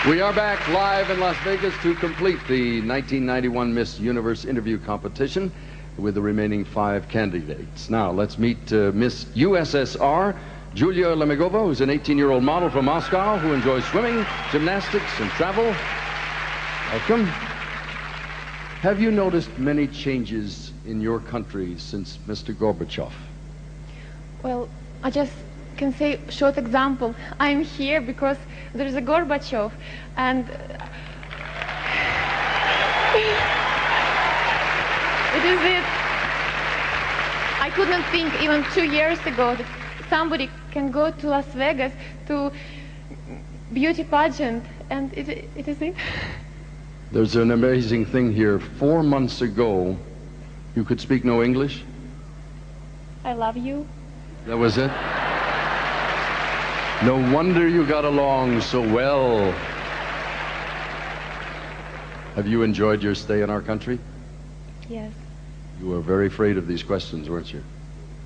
We are back live in Las Vegas to complete the 1991 Miss Universe interview competition with the remaining 5 candidates. Now, let's meet Miss USSR, Julia Lemegova, who's an 18-year-old model from Moscow who enjoys swimming, gymnastics, and travel. Welcome. Have you noticed many changes in your country since Mr. Gorbachev? Well, I just can say a short example. I'm here because there is a Gorbachev, and it is it. I couldn't think even 2 years ago that somebody can go to Las Vegas to beauty pageant, and it is it. There's an amazing thing here. 4 months ago, you could speak no English? I love you. That was it? No wonder you got along so well. Have you enjoyed your stay in our country? Yes. You were very afraid of these questions, weren't you?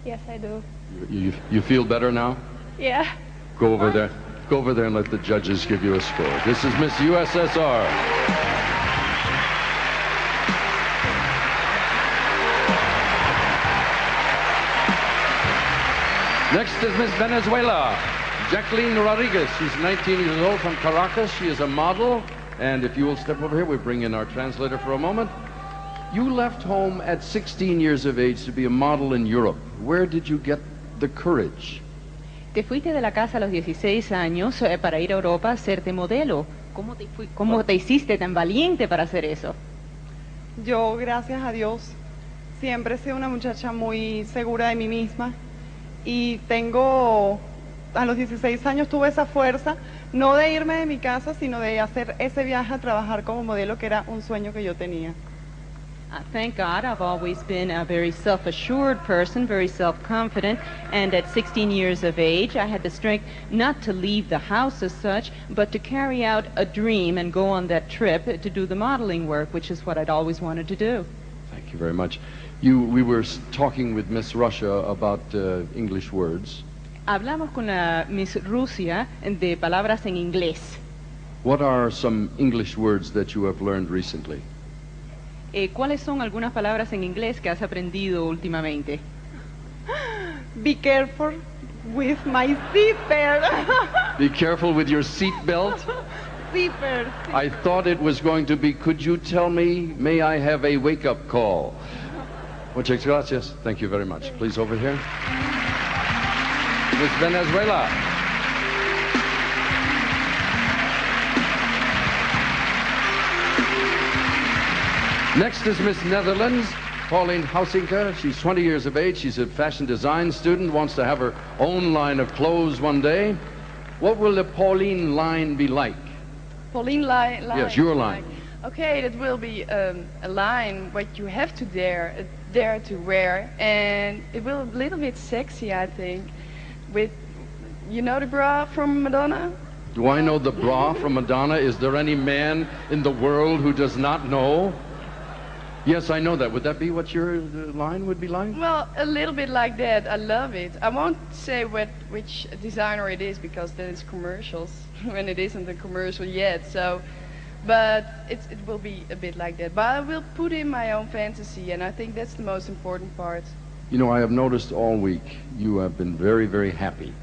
Yes, I do. You feel better now? Yeah. Go over there. Go over there and let the judges give you a score. This is Miss USSR. Next is Miss Venezuela, Jacqueline Rodriguez. She's 19 years old from Caracas. She is a model. And if you will step over here, we bring in our translator for a moment. You left home at 16 years of age to be a model in Europe. Where did you get the courage? Te fuiste de la casa a los 16 años para ir a Europa a hacerte modelo. ¿Cómo te hiciste tan valiente para hacer eso? Yo, gracias a Dios, siempre he sido una muchacha muy segura de mí misma. Y a los 16 años tuve esa fuerza, no de irme de mi casa, sino de hacer ese viaje a trabajar como modelo, que era un sueño que yo tenía. Thank God, I've always been a very self-assured person, very self-confident, and at 16 years of age, I had the strength not to leave the house as such, but to carry out a dream and go on that trip to do the modeling work, which is what I'd always wanted to do. Thank you very much. We were talking with Miss Russia about English words. Hablamos con la Miss Rusia de palabras en inglés. What are some English words that you have learned recently? ¿Cuáles son algunas palabras en inglés que has aprendido últimamente? Be careful with my seatbelt. Be careful with your seatbelt. Seatbelt. I thought it was going to be, could you tell me, may I have a wake-up call? Muchas gracias. Thank you very much. Please, over here. Miss Venezuela. Next is Miss Netherlands, Pauline Housinka. She's 20 years of age. She's a fashion design student, wants to have her own line of clothes one day. What will the Pauline line be like? Pauline line? Yes, your line. Okay, that will be a line what you have to dare to wear, and it will be a little bit sexy, I think. With, you know the bra from Madonna? Do I know the bra from Madonna? Is there any man in the world who does not know? Yes, I know that. Would that be what your line would be like? Well, a little bit like that. I love it. I won't say which designer it is, because then it's commercials when it isn't a commercial yet. So, but it will be a bit like that. But I will put in my own fantasy, and I think that's the most important part. You know, I have noticed all week you have been very, very happy.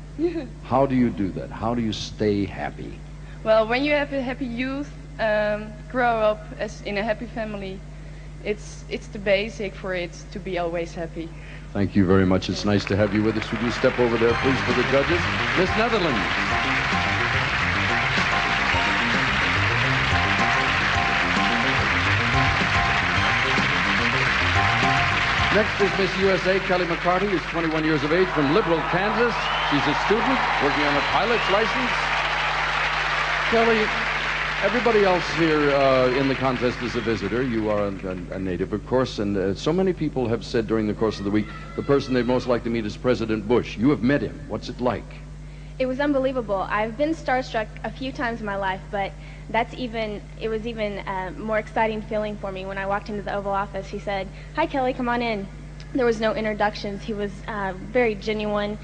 How do you do that? How do you stay happy? Well, when you have a happy youth, grow up in a happy family, it's the basic for it to be always happy. Thank you very much. It's nice to have you with us. Would you step over there, please, for the judges? Miss Netherlands. Next is Miss USA, Kelly McCarty, who's 21 years of age, from Liberal, Kansas. She's a student working on a pilot's license. Kelly, everybody else here in the contest is a visitor. You are a native, of course, and so many people have said during the course of the week, the person they'd most like to meet is President Bush. You have met him. What's it like? It was unbelievable. I've been starstruck a few times in my life, but it was even a more exciting feeling for me when I walked into the Oval Office. He said, "Hi, Kelly, come on in." There was no introductions. He was a very genuine,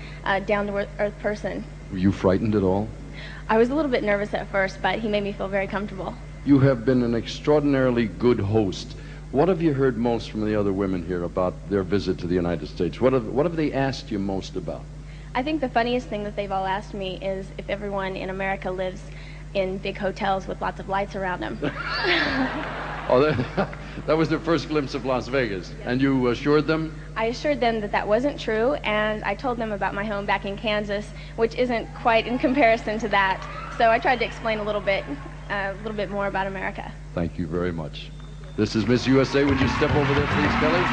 down-to-earth person. Were you frightened at all? I was a little bit nervous at first, but he made me feel very comfortable. You have been an extraordinarily good host. What have you heard most from the other women here about their visit to the United States? What have they asked you most about? I think the funniest thing that they've all asked me is if everyone in America lives in big hotels with lots of lights around them. Oh, that was their first glimpse of Las Vegas. Yes. And you assured them? I assured them that that wasn't true, and I told them about my home back in Kansas, which isn't quite in comparison to that. So I tried to explain a little bit more about America. Thank you very much. This is Miss USA. Would you step over there, please, Kelly?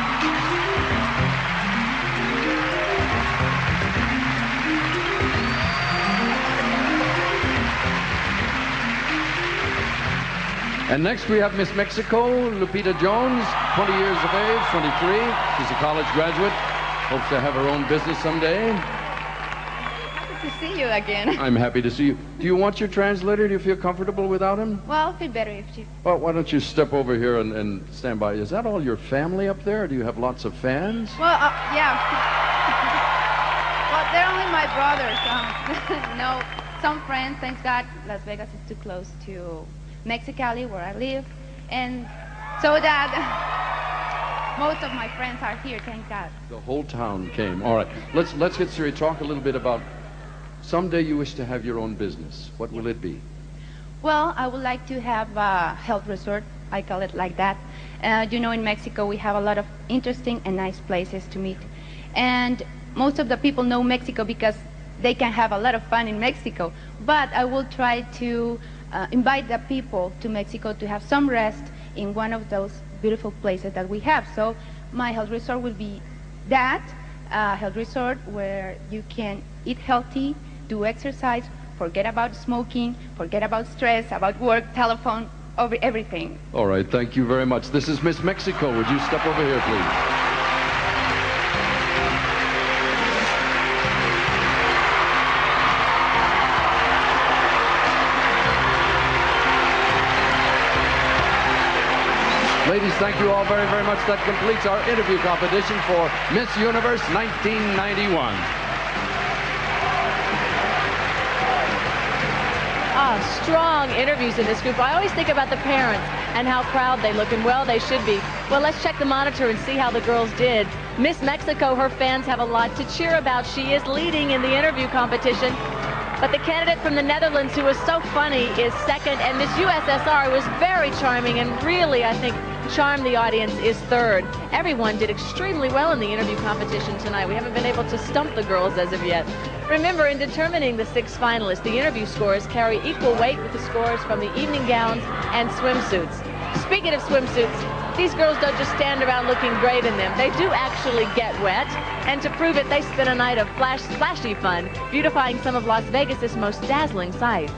And next we have Miss Mexico, Lupita Jones, 20 years of age, 23. She's a college graduate. Hopes to have her own business someday. Happy to see you again. I'm happy to see you. Do you want your translator? Do you feel comfortable without him? Well, I feel better if she... Well, why don't you step over here and stand by? Is that all your family up there? Or do you have lots of fans? Well, yeah. Well, they're only my brothers. No, some friends, thank God. Las Vegas is too close to Mexicali, where I live, and so that most of my friends are here, thank God. The whole town came. All right, let's get serious. Talk a little bit about someday you wish to have your own business. What will it be? Well, I would like to have a health resort. I call it like that. You know, in Mexico, we have a lot of interesting and nice places to meet. And most of the people know Mexico because they can have a lot of fun in Mexico. But I will try to invite the people to Mexico to have some rest in one of those beautiful places that we have. So my health resort will be that health resort where you can eat healthy, do exercise, forget about smoking, forget about stress, about work, telephone, over everything. All right, thank you very much. This is Miss Mexico. Would you step over here, please? Ladies, thank you all very, very much. That completes our interview competition for Miss Universe 1991. Strong interviews in this group. I always think about the parents and how proud they look, and well, they should be. Well, let's check the monitor and see how the girls did. Miss Mexico, her fans have a lot to cheer about. She is leading in the interview competition. But the candidate from the Netherlands, who was so funny, is second, and Miss USSR was very charming and really, I think, charmed the audience, is third. Everyone did extremely well in the interview competition tonight. We haven't been able to stump the girls as of yet. Remember, in determining the 6 finalists, the interview scores carry equal weight with the scores from the evening gowns and swimsuits. Speaking of swimsuits, these girls don't just stand around looking great in them. They do actually get wet, and to prove it, they spent a night of flashy fun, beautifying some of Las Vegas's most dazzling sights.